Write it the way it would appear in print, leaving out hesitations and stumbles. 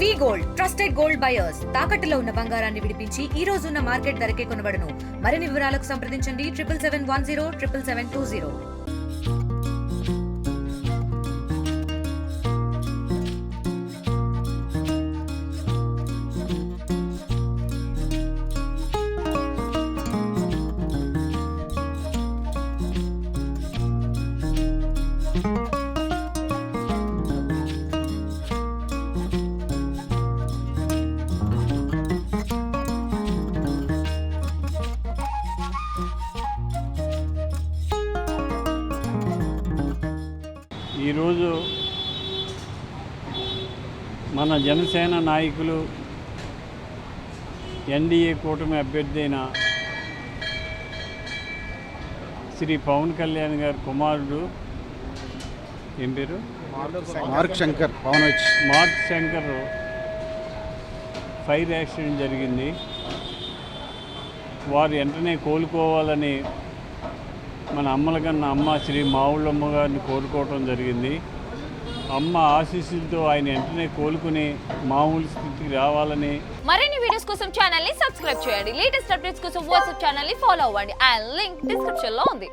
వి gold trusted gold buyers తాకట్టులో ఉన్న బంగారాన్ని విడిపించి ఈ రోజు ఉన్న మార్కెట్ ధరకే కొనబడును. మరిన్ని వివరాలకు సంప్రదించండి 7771077720. ఈరోజు మన జనసేన నాయకులు ఎన్డీఏ కూటమి అభ్యర్థి అయిన శ్రీ పవన్ కళ్యాణ్ గారి కుమారుడు ఏం పేరు మార్క్ శంకర్ ఫైర్ యాక్సిడెంట్ జరిగింది. వారు వెంటనే కోలుకోవాలని మన అమ్మల కన్నా అమ్మ శ్రీ మావుళ్ళమ్మ గారిని కోరుకోవటం జరిగింది. అమ్మ ఆశీస్సులతో ఆయన వెంటనే కోలుకుని మామూలు స్థితికి రావాలని. మరిన్ని వీడియోస్ కోసం ఛానల్ ని సబ్స్క్రైబ్ చేయండి. లేటెస్ట్ అప్డేట్స్ కోసం వాట్సాప్ ఛానల్ ని ఫాలో అవ్వండి. ఆ లింక్ డిస్క్రిప్షన్ లో ఉంది.